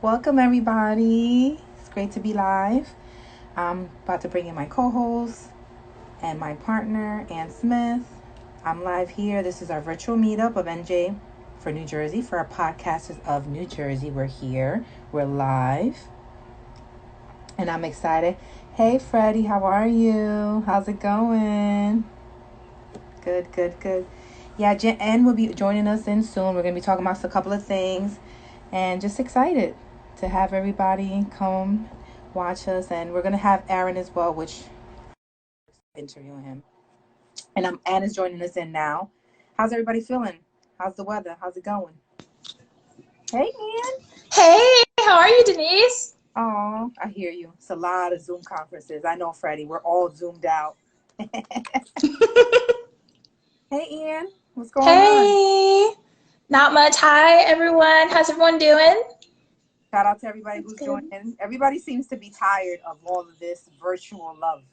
Welcome, everybody. It's great to be live. I'm about to bring in my co host and my partner, Ann Smith. I'm live here. This is our virtual meetup of NJ for New Jersey. For our podcasters of New Jersey, we're here. We're live. And I'm excited. Hey, Freddie, how are you? How's it going? Good, good, good. Yeah, Ann will be joining us in soon. We're going to be talking about a couple of things and just excited to have everybody come watch us. And we're going to have Aaron as well, which interviewing him. And Ann is joining us in now. How's everybody feeling? How's the weather? How's it going? Hey, Ann. Hey, how are you, Denise? Oh, I hear you. It's a lot of Zoom conferences. I know, Freddie. We're all Zoomed out. Hey, Ann. What's going on? Hey, not much. Hi, everyone. How's everyone doing? Shout out to everybody That's who's good. joining. Everybody seems to be tired of all of this virtual love.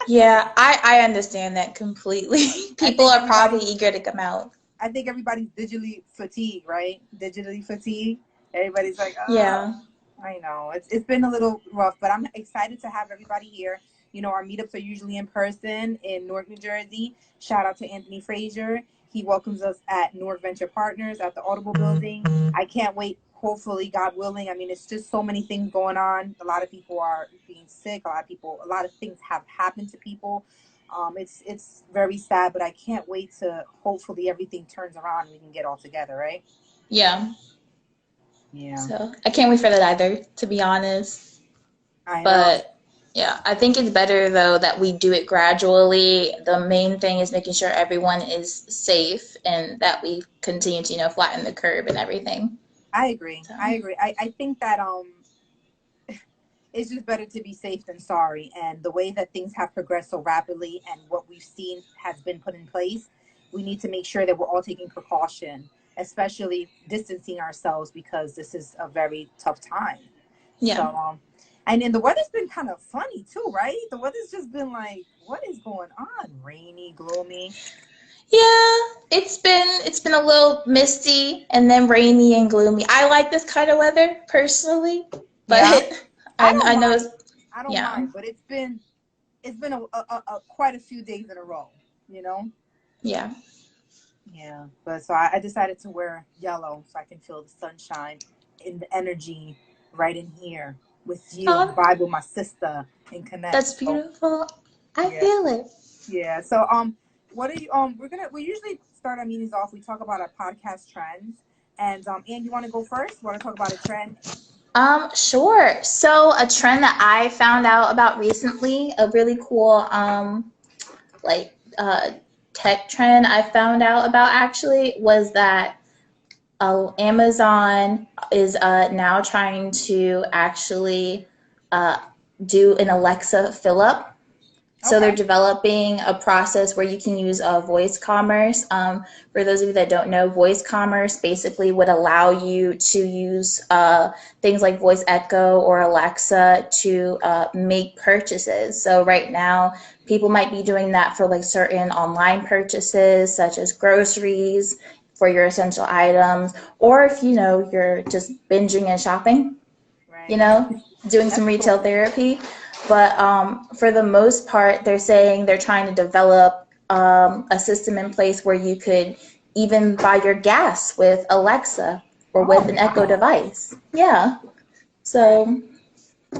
Yeah, I understand that completely. I People think are probably everybody eager to come out. I think everybody's digitally fatigued, right? Digitally fatigued. Everybody's like, Yeah. I know. It's been a little rough, but I'm excited to have everybody here. You know, our meetups are usually in person in Newark, New Jersey. Shout out to Anthony Frazier. He welcomes us at Newark Venture Partners at the Audible Building. I can't wait. Hopefully, God willing. I mean, it's just so many things going on. A lot of people are being sick. A lot of things have happened to people. It's very sad, but I can't wait to hopefully everything turns around and we can get all together, right? Yeah. Yeah, So I can't wait for that either, to be honest. I know. But yeah, I think it's better though that we do it gradually. The main thing is making sure everyone is safe and that we continue to, flatten the curve and everything. I agree. So I agree. I think that it's just better to be safe than sorry. And the way that things have progressed so rapidly and what we've seen has been put in place, we need to make sure that we're all taking precaution, especially distancing ourselves because this is a very tough time. So, yeah. and then the weather's been kind of funny too, right? The weather's just been like, what is going on? Rainy, gloomy. Yeah, it's been a little misty and then rainy and gloomy. I like this kind of weather personally, but Yeah, I don't I know mind. it's I don't yeah. mind, but it's been a quite a few days in a row, you know. Yeah. Yeah, but so I decided to wear yellow so I can feel the sunshine and the energy right in here with you and Oh, vibe with my sister and connect. that's So beautiful. I yeah, feel it. yeah. So what are you we usually start our meetings off. We talk about our podcast trends, and Ann, you want to go first? Want to talk about a trend? Sure. So a trend that I found out about recently, a really cool like tech trend I found out about actually was that Amazon is now trying to actually uh, do an Alexa fill up. So they're Okay. developing a process where you can use voice commerce. For those of you that don't know, voice commerce basically would allow you to use things like Voice Echo or Alexa to make purchases. So right now, people might be doing that for like certain online purchases, such as groceries for your essential items, or if you're just binging and shopping, you Right. know, doing some That's retail cool. therapy. But for the most part, they're saying they're trying to develop a system in place where you could even buy your gas with Alexa or with Oh an Echo wow. device. Yeah. Right. So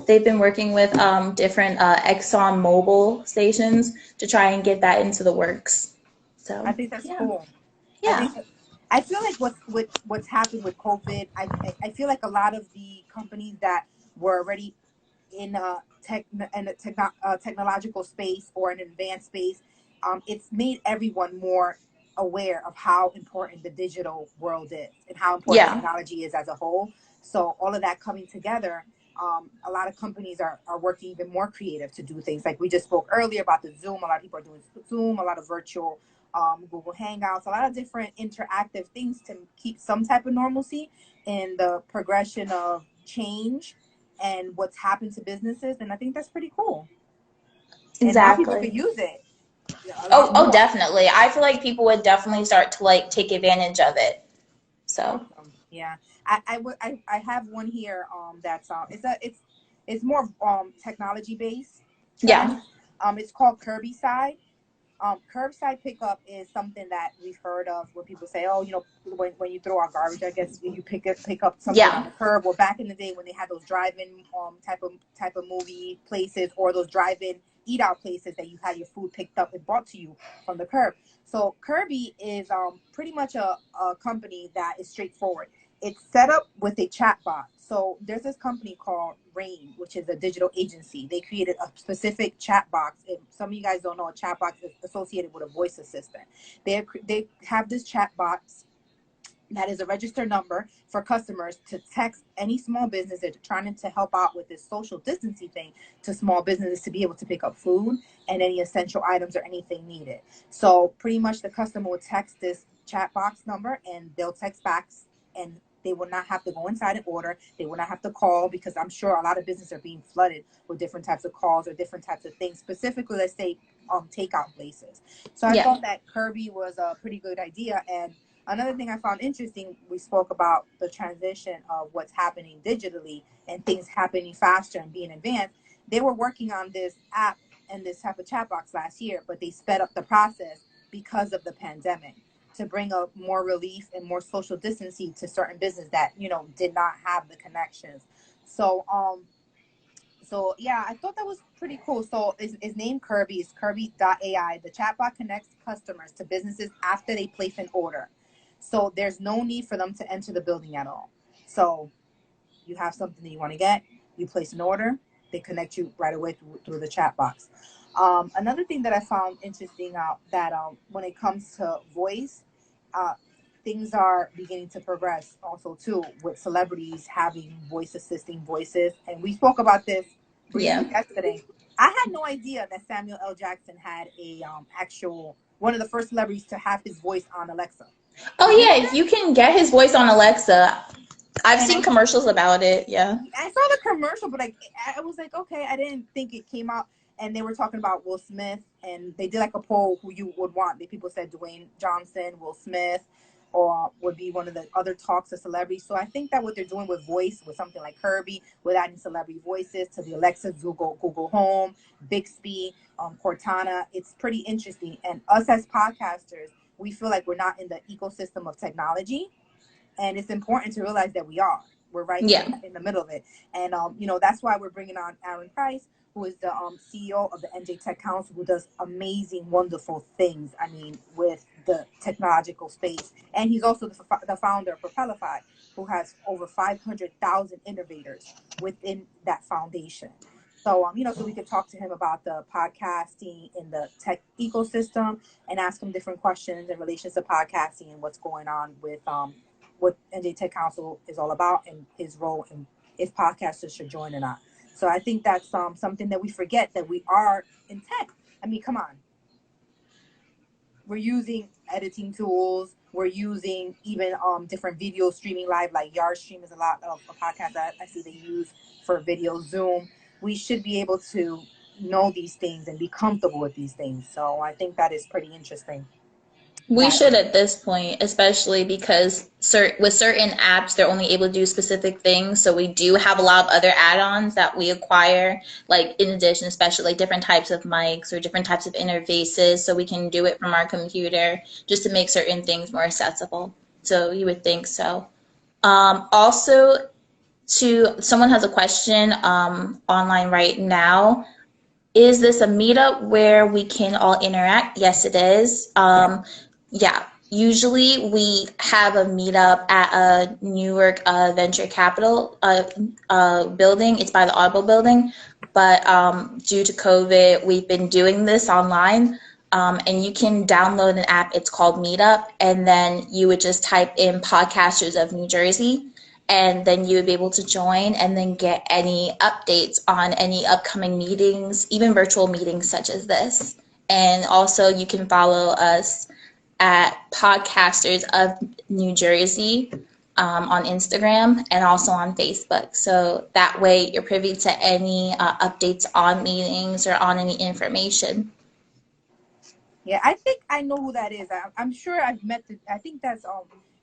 they've been working with different Exxon Mobil stations to try and get that into the works. I So think that's yeah, cool. I yeah, think I feel like what's happened with COVID. I feel like a lot of the companies that were already in a technological space or an advanced space, it's made everyone more aware of how important the digital world is and how important yeah, technology is as a whole. So all of that coming together, a lot of companies are working even more creative to do things like we just spoke earlier about the Zoom. A lot of people are doing Zoom, a lot of virtual Google Hangouts, a lot of different interactive things to keep some type of normalcy in the progression of change and what's happened to businesses. And I think that's pretty cool. And now people exactly. can use it a Oh, lot oh, more. definitely. I feel like people would definitely start to like take advantage of it. So, Awesome. Yeah. I have one here that's it's more technology based Yeah. trend. It's called Curbside. Curbside pickup is something that we've heard of where people say, oh, when you throw out garbage, I guess you pick up something Yeah. on the curb. Or back in the day when they had those drive-in type of movie places, or those drive-in eat out places that you had your food picked up and brought to you from the curb. So Kirby is pretty much a company that is straightforward. It's set up with a chat bot. So there's this company called Rain, which is a digital agency. They created a specific chat box. If some of you guys don't know, a chat box is associated with a voice assistant. They have this chat box that is a registered number for customers to text any small business that are trying to help out with this social distancing thing to small businesses to be able to pick up food and any essential items or anything needed. So pretty much the customer will text this chat box number and they'll text back, and they will not have to go inside and order. They will not have to call, because I'm sure a lot of businesses are being flooded with different types of calls or different types of things, specifically, let's say, takeout places. So I Yeah. thought that Kirby was a pretty good idea. And another thing I found interesting, we spoke about the transition of what's happening digitally and things happening faster and being advanced. They were working on this app and this type of chat box last year, but they sped up the process because of the pandemic to bring up more relief and more social distancing to certain business that, did not have the connections. So, so yeah, I thought that was pretty cool. So his name Kirby is Kirby.ai. The chatbot connects customers to businesses after they place an order. So there's no need for them to enter the building at all. So you have something that you want to get, you place an order, they connect you right away through the chat box. Another thing that I found interesting out that when it comes to voice, uh, things are beginning to progress also too, with celebrities having voice assisting voices, and we spoke about this Yeah. briefly yesterday. I had no idea that Samuel L. Jackson had a actual one of the first celebrities to have his voice on Alexa. Oh Did you know yeah, that? you can get his voice on Alexa. I've And seen commercials about it. Yeah. I saw the commercial, but I was like, okay, I didn't think it came out. And they were talking about Will Smith, and they did like a poll who you would want. The people said Dwayne Johnson, Will Smith, or would be one of the other talks of celebrities. So I think that what they're doing with voice, with something like Kirby, with adding celebrity voices to the Alexa, Google Home, Bixby, Cortana, it's pretty interesting. And us as podcasters, we feel like we're not in the ecosystem of technology, and it's important to realize that we are. We're right Yeah. in the middle of it. And that's why we're bringing on Aaron Price, who is the CEO of the NJ Tech Council, who does amazing, wonderful things, I mean, with the technological space. And he's also the founder of Propelify, who has over 500,000 innovators within that foundation. So so we could talk to him about the podcasting in the tech ecosystem and ask him different questions in relation to podcasting and what's going on with what NJ Tech Council is all about and his role, and if podcasters should join or not. So I think that's something that we forget, that we are in tech. I mean, come on. We're using editing tools. We're using even different video streaming live, like Yardstream is a lot of a podcast that I see they use for video. Zoom. We should be able to know these things and be comfortable with these things. So I think that is pretty interesting. We That should at this point, especially because with certain apps, they're only able to do specific things. So we do have a lot of other add-ons that we acquire, like in addition, especially like different types of mics or different types of interfaces. So we can do it from our computer just to make certain things more accessible. So you would think so. Also, to someone has a question online right now. Is this a meetup where we can all interact? Yes, it is. Yeah, usually we have a meetup at a Newark Venture Capital building. It's by the Audible building, but due to COVID, we've been doing this online. And you can download an app. It's called Meetup, and then you would just type in Podcasters of New Jersey, and then you would be able to join and then get any updates on any upcoming meetings, even virtual meetings such as this. And also you can follow us at Podcasters of New Jersey on Instagram and also on Facebook. So that way you're privy to any updates on meetings or on any information. Yeah, I think I know who that is. I'm sure I've met. I think that's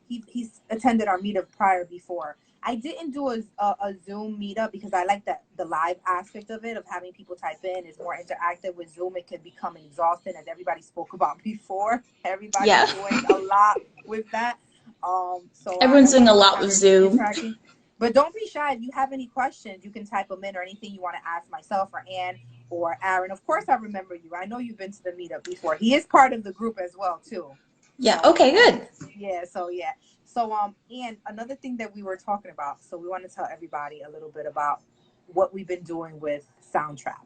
he's attended our meetup prior before. I didn't do a Zoom meetup because I like the live aspect of it, of having people type in. Is more interactive. With Zoom, it can become exhausting, as everybody spoke about before. Everybody's Yeah. doing a lot with that. So I Everyone's doing a wasn't lot with ever Zoom. interacting. But don't be shy. If you have any questions, you can type them in, or anything you want to ask myself or Ann or Aaron. Of course, I remember you. I know you've been to the meetup before. He is part of the group as well too. Yeah. So Okay, good. yeah, so yeah. So and another thing that we were talking about, so we want to tell everybody a little bit about what we've been doing with Soundtrap.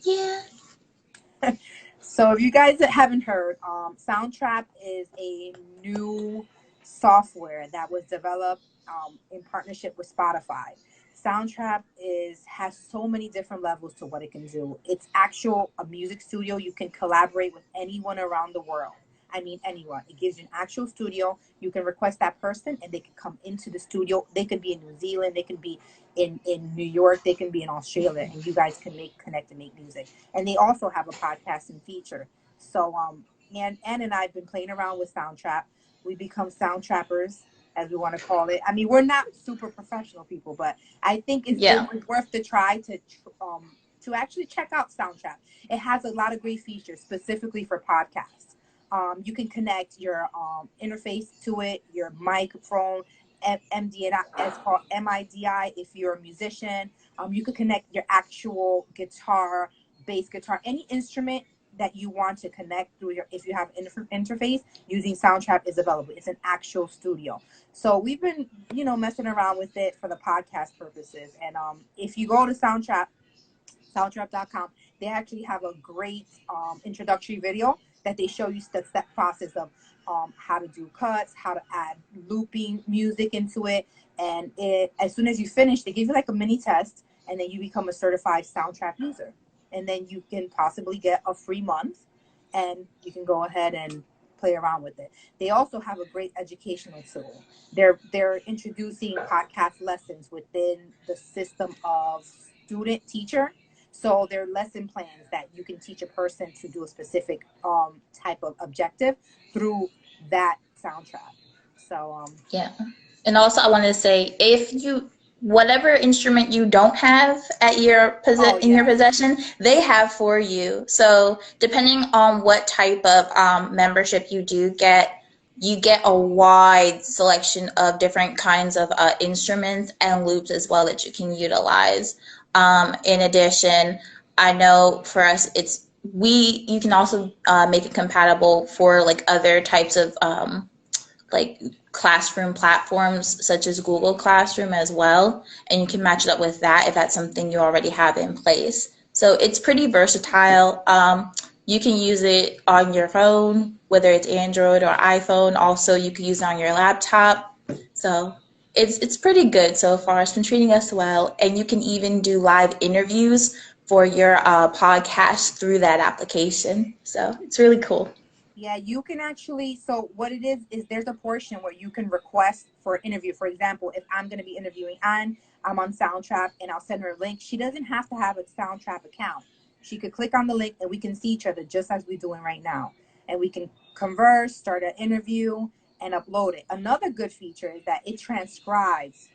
Yeah. So if you guys haven't heard, Soundtrap is a new software that was developed in partnership with Spotify. Soundtrap has so many different levels to what it can do. It's actual a music studio. You can collaborate with anyone around the world. I mean, anyone. It gives you an actual studio. You can request that person, and they can come into the studio. They could be in New Zealand. They can be in New York. They can be in Australia, and you guys can connect and make music. And they also have a podcasting feature. So Ann and I've been playing around with Soundtrap. We become Soundtrappers, as we want to call it. I mean, we're not super professional people, but I think Yeah. it's worth the try to actually check out Soundtrap. It has a lot of great features specifically for podcasts. You can connect your interface to it, your microphone, MDI, it's called MIDI if you're a musician. You could connect your actual guitar, bass guitar, any instrument that you want to connect through your, if you have interface, using Soundtrap is available. It's an actual studio. So we've been, messing around with it for the podcast purposes. And if you go to soundtrap.com, they actually have a great introductory video that they show you step process of how to do cuts, how to add looping music into it. And as soon as you finish, they give you like a mini test, and then you become a certified Soundtrap user. And then you can possibly get a free month, and you can go ahead and play around with it. They also have a great educational tool. They're introducing podcast lessons within the system of student teacher. So there are lesson plans that you can teach a person to do a specific type of objective through that Soundtrap. So Yeah. And also, I wanted to say, if you, whatever instrument you don't have at your oh in your yeah, possession, they have for you. So depending on what type of membership you do get, you get a wide selection of different kinds of instruments and loops as well that you can utilize. In addition, I know for us, you can also make it compatible for like other types of like classroom platforms such as Google Classroom as well, and you can match it up with that if that's something you already have in place. So it's pretty versatile. You can use it on your phone, whether it's Android or iPhone. Also, you can use it on your laptop. So it's pretty good so far. It's been treating us well, and you can even do live interviews for your podcast through that application. So it's really cool. yeah, you can actually. So what it is there's a portion where you can request for an interview. For example, if I'm going to be interviewing Anne, I'm on Soundtrap, and I'll send her a link. She doesn't have to have a Soundtrap account. She could click on the link, and we can see each other just as we're doing right now, and we can converse, start an interview, and upload it. Another good feature is that it transcribes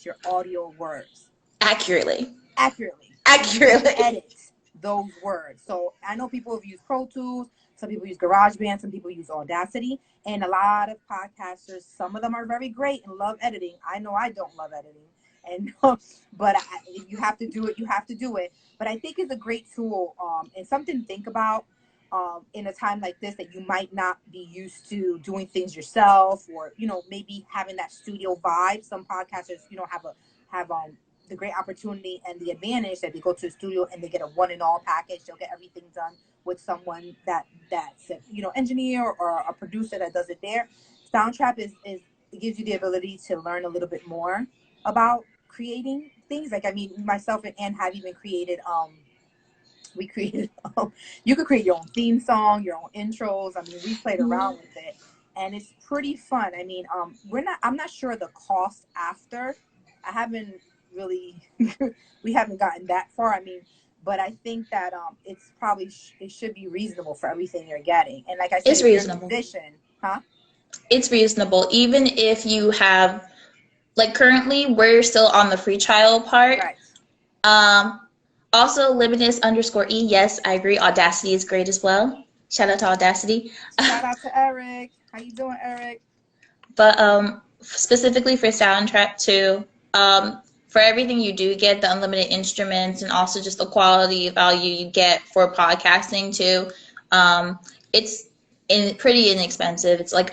your audio words Accurately. accurately, and you can Accurately. edit those words. So I know people have used Pro Tools, some people use GarageBand, some people use Audacity, and a lot of podcasters, some of them are very great and love editing. I know I don't love editing, and but if you have to do it, you have to do it. But I think it's a great tool, and something to think about. In a time like this, that you might not be used to doing things yourself, or maybe having that studio vibe. Some podcasters, have the great opportunity and the advantage that they go to the studio and they get a one and all package. They'll get everything done with someone that's engineer or a producer that does it there. Soundtrap is it gives you the ability to learn a little bit more about creating things. Like, I mean, myself and Ann have even created we created you could create your own theme song, your own intros. I mean, we played around with it, and it's pretty fun. I mean, I'm not sure the cost after. I haven't really we haven't gotten that far. I mean, but I think that it's probably it should be reasonable for everything you're getting. And like I said, It's if you're a reasonable. musician, huh? It's reasonable. Even if you have like currently we're still on the free trial part. Right. Also Limitless_E. Yes, I agree. Audacity is great as well. Shout out to Audacity. Shout out to Eric. How you doing, Eric? But specifically for Soundtrap too, for everything you do get, the unlimited instruments and also just the quality value you get for podcasting too, it's pretty inexpensive. It's like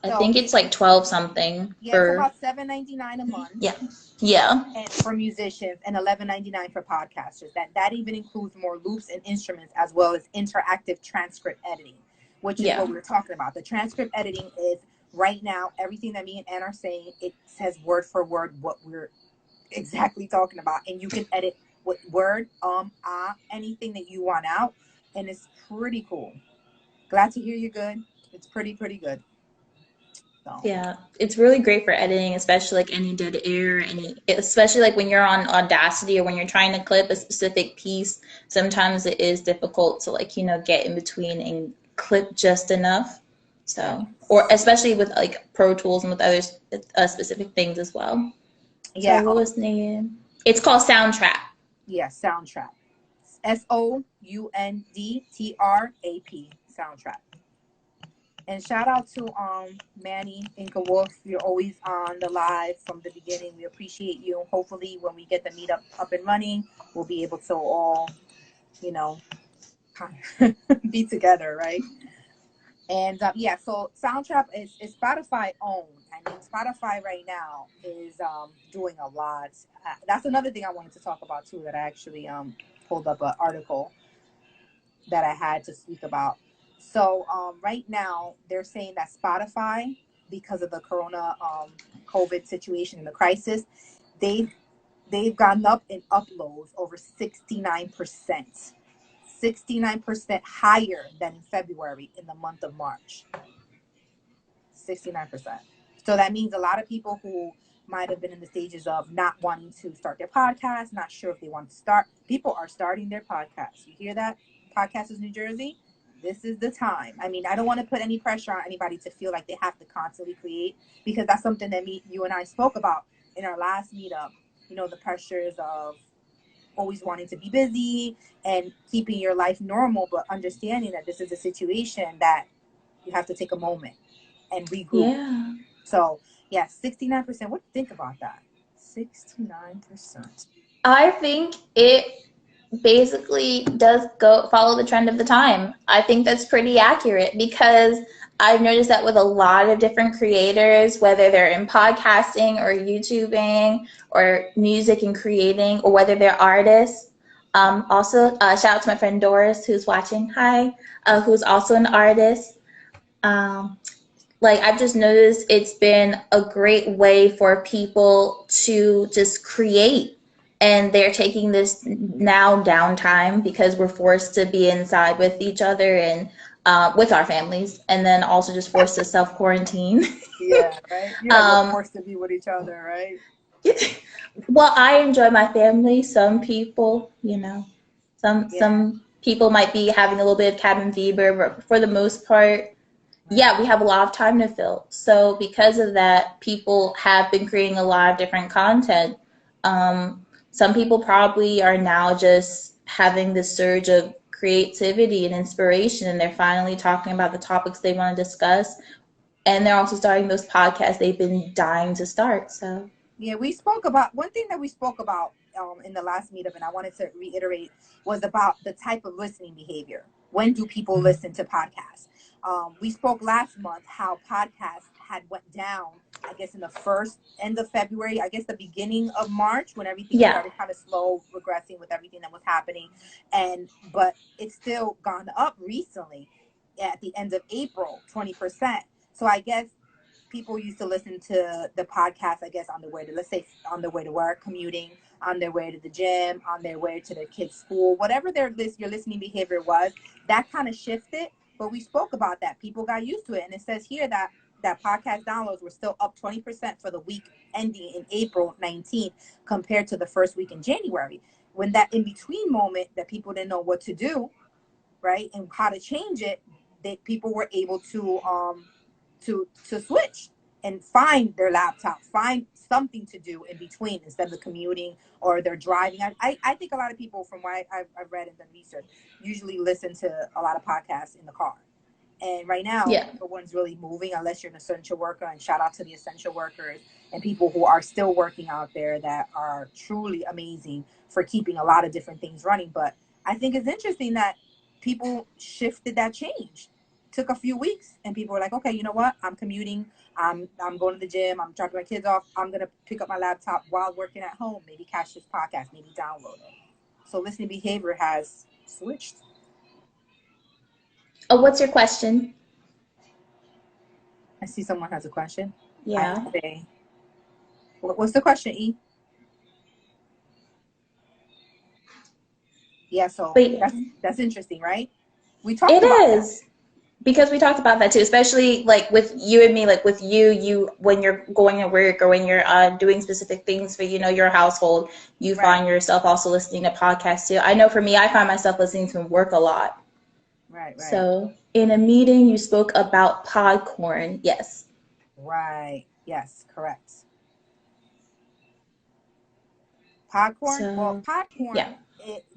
I think it's like 12 something Yeah, for it's about $7.99 a month. Yeah. And for musicians and $11.99 for podcasters. That even includes more loops and instruments as well as interactive transcript editing, which is what we were talking about. The transcript editing is right now everything that me and Ann are saying. It says word for word what we're exactly talking about, and you can edit with word, anything that you want out, and it's pretty cool. Glad to hear you good. It's pretty good. So. Yeah, it's really great for editing, especially like any dead air, especially like when you're on Audacity or when you're trying to clip a specific piece. Sometimes it is difficult to like, get in between and clip just enough. So, or especially with like Pro Tools and with other specific things as well. Yeah. So what was the name? It's called Soundtrap. Yeah, Soundtrap. SOUNDTRAP. Soundtrap. And shout out to Manny Inca Wolf. You're always on the live from the beginning. We appreciate you. Hopefully, when we get the meetup up and running, we'll be able to all, be together, right? And yeah, so Soundtrap is Spotify owned. I mean, Spotify right now is doing a lot. That's another thing I wanted to talk about too. That I actually pulled up an article that I had to speak about. So right now they're saying that Spotify, because of the Corona COVID situation and the crisis, they've gone up in uploads over 69%. 69% higher than in February in the month of March. 69%. So that means a lot of people who might have been in the stages of not wanting to start their podcast, not sure if they want to start, people are starting their podcasts. You hear that? Podcasters New Jersey, this is the time. I mean, I don't want to put any pressure on anybody to feel like they have to constantly create, because that's something that you and I spoke about in our last meetup. The pressures of always wanting to be busy and keeping your life normal, but understanding that this is a situation that you have to take a moment and regroup. Yeah. So, yeah, 69%. What do you think about that? 69%. I think it basically does follow the trend of the time. I think that's pretty accurate, because I've noticed that with a lot of different creators, whether they're in podcasting or YouTubing or music and creating, or whether they're artists. Also, shout out to my friend Doris, who's watching. Hi, who's also an artist. I've just noticed it's been a great way for people to just create. And they're taking this now downtime because we're forced to be inside with each other and with our families, and then also just forced to self-quarantine. Yeah, right? Yeah, we're forced to be with each other, right? Well, I enjoy my family. Some people, some people might be having a little bit of cabin fever, but for the most part, yeah, we have a lot of time to fill. So because of that, people have been creating a lot of different content. Some people probably are now just having this surge of creativity and inspiration, and they're finally talking about the topics they want to discuss. And they're also starting those podcasts they've been dying to start. So yeah, we spoke about one thing that we spoke about in the last meetup, and I wanted to reiterate, was about the type of listening behavior. When do people listen to podcasts? We spoke last month how podcasts had went down, I guess, in the end of February, I guess the beginning of March, when everything started kind of slow regressing with everything that was happening. But it's still gone up recently at the end of April, 20%. So I guess people used to listen to the podcast, I guess, on their way to work, commuting, on their way to the gym, on their way to their kids' school, whatever your listening behavior was, that kind of shifted. But we spoke about that. People got used to it. And it says here that podcast downloads were still up 20% for the week ending in April 19th compared to the first week in January. When that in-between moment that people didn't know what to do, right, and how to change it, that people were able to switch. and find their laptop, find something to do in between instead of commuting or they're driving. I think a lot of people, from what I've read and done research, usually listen to a lot of podcasts in the car. And right now, Yeah. no one's really moving unless you're an essential worker. And shout out to the essential workers and people who are still working out there that are truly amazing for keeping a lot of different things running. But I think it's interesting that people shifted that change. Took a few weeks, and people were like, "Okay, you know what? I'm commuting. I'm going to the gym. I'm dropping my kids off. I'm gonna pick up my laptop while working at home. Maybe catch this podcast. Maybe download it." So listening behavior has switched. Oh, what's your question? I see someone has a question. I Yeah. say, what's the question, E? Yeah, so But that's interesting, right? We talked it about that. is. Because we talked about that too, especially like with you and me, like with you when you're going to work or when you're doing specific things for your household, you Right, find yourself also listening to podcasts too. I know for me, I find myself listening to work a lot. right, right, So in a meeting, you spoke about Podcorn. Yes. right. Yes, correct. Popcorn. Well, So popcorn. yeah,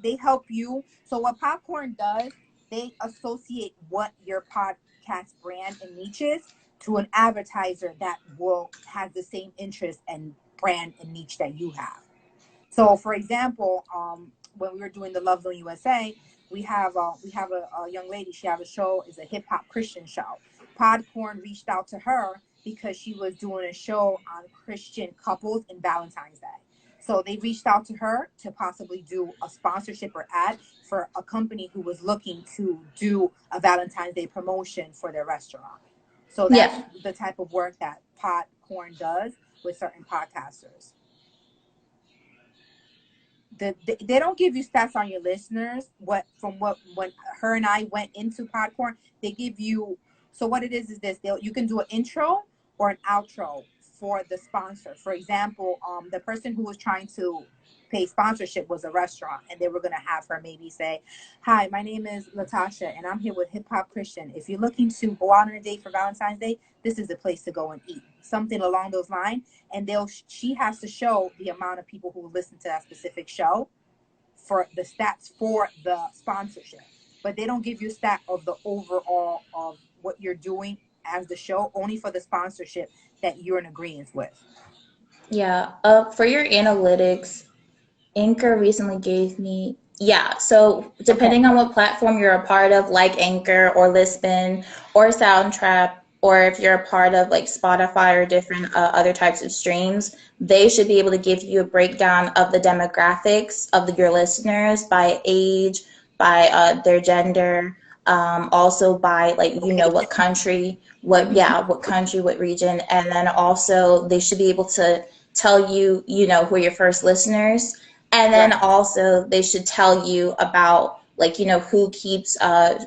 They help you. So what popcorn does, they associate what your podcast brand and niche is to an advertiser that will has the same interest and brand and niche that you have. So, for example, when we were doing the Love Zone USA, we have a young lady. She have a show. Is a hip hop Christian show. Podcorn reached out to her because she was doing a show on Christian couples in Valentine's Day. So they reached out to her to possibly do a sponsorship or ad for a company who was looking to do a Valentine's Day promotion for their restaurant. So that's yeah, the type of work that Podcorn does with certain podcasters. They don't give you stats on your listeners. What from what when her and I went into Podcorn, they give you. So what it is this: you can do an intro or an outro for the sponsor. For example, the person who was trying to pay sponsorship was a restaurant, and they were going to have her maybe say, "Hi, my name is Latasha, and I'm here with Hip Hop Christian. If you're looking to go out on a date for Valentine's Day, this is the place to go and eat." Something along those lines, and she has to show the amount of people who listen to that specific show for the stats for the sponsorship, but they don't give you a stat of the overall of what you're doing as the show, only for the sponsorship that you're in agreement with. yeah. For your analytics, Anchor recently gave me, yeah. So Okay. depending on what platform you're a part of, like Anchor or Lisbon or Soundtrap, or if you're a part of like Spotify or different other types of streams, they should be able to give you a breakdown of the demographics of your listeners by age, by their gender, also by like what Location. country, Mm-hmm. what country, what region, and then also they should be able to tell you who are your first listeners, and then Right. also they should tell you about like who keeps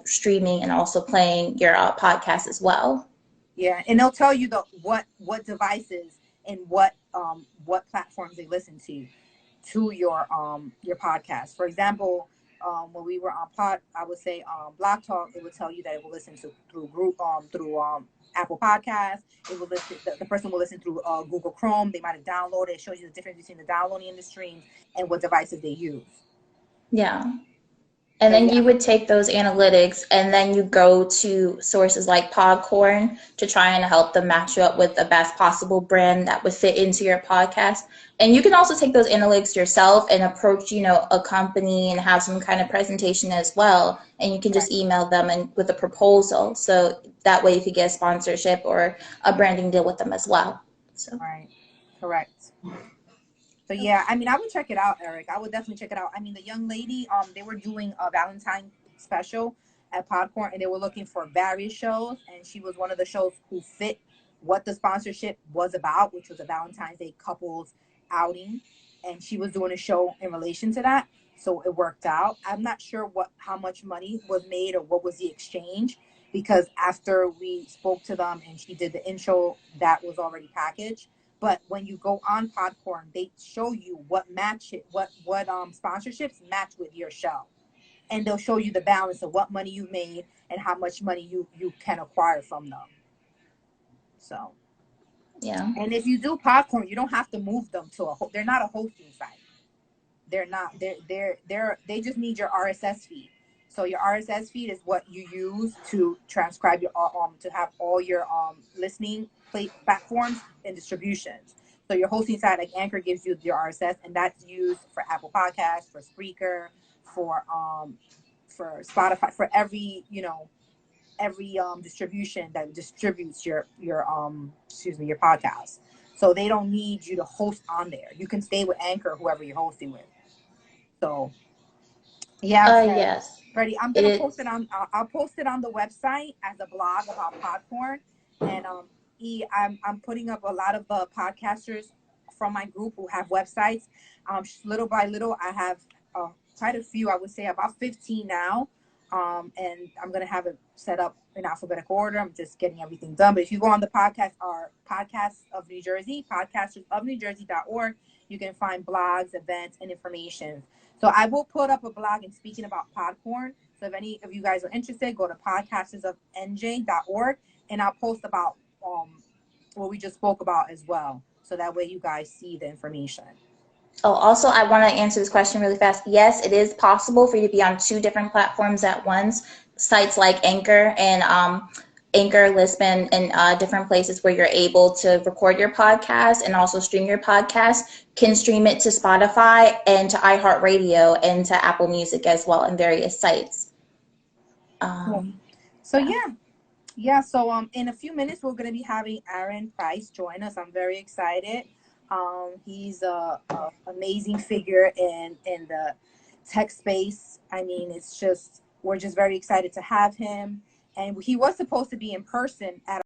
streaming and also playing your podcast as well. Yeah, and they'll tell you the what devices and what platforms they listen to your podcast. For example, when we were on Pod, I would say Block Talk, it would tell you that it will listen to through group through Apple Podcasts. It will listen. The person will listen through Google Chrome. They might have downloaded. It shows you the difference between the downloading and the streams and what devices they use. Yeah. And So then yeah, you would take those analytics and then you go to sources like Podcorn to try and help them match you up with the best possible brand that would fit into your podcast. And you can also take those analytics yourself and approach, a company and have some kind of presentation as well. And you can right, just email them and with a proposal. So that way you could get a sponsorship or a branding deal with them as well. So right, correct. So yeah, I mean, I would check it out, Eric. I would definitely check it out. I mean, the young lady, they were doing a Valentine special at Podcorn, and they were looking for various shows, and she was one of the shows who fit what the sponsorship was about, which was a Valentine's Day couples outing, and she was doing a show in relation to that, so it worked out. I'm not sure how much money was made or what was the exchange, because after we spoke to them and she did the intro, that was already packaged. But when you go on Podcorn, they show you what match it, what sponsorships match with your show, and they'll show you the balance of what money you made and how much money you can acquire from them. So Yeah. And if you do Podcorn, you don't have to move them to they're not a hosting site. They're not. They just need your RSS feed. So your RSS feed is what you use to transcribe your to have all your listening platforms and distributions. So your hosting site like Anchor gives you your RSS, and that's used for Apple Podcasts, for Spreaker, for Spotify, for every every distribution that distributes your podcast. So they don't need you to host on there. You can stay with Anchor, whoever you're hosting with. So yeah, Yes. Freddie, I'm It gonna post is. it on. I'll post it on the website as a blog about Podcorn, and I'm putting up a lot of the podcasters from my group who have websites. Little by little, I have quite a few. I would say about 15 now, and I'm gonna have it set up in alphabetical order. I'm just getting everything done. But if you go on the podcast, our Podcasts of New Jersey, podcastersofnewjersey.org, you can find blogs, events, and information. So I will put up a blog and speaking about Podcorn. So if any of you guys are interested, go to podcastersofnj.org, and I'll post about what we just spoke about as well. So that way you guys see the information. Oh, also, I want to answer this question really fast. Yes, it is possible for you to be on 2 different platforms at once. Sites like Anchor and Anchor, Lisbon, and different places where you're able to record your podcast and also stream your podcast, can stream it to Spotify and to iHeartRadio and to Apple Music as well, and various sites. So yeah. So in a few minutes we're going to be having Aaron Price join us. I'm very excited. He's a amazing figure in the tech space. I mean, we're just very excited to have him. And he was supposed to be in person at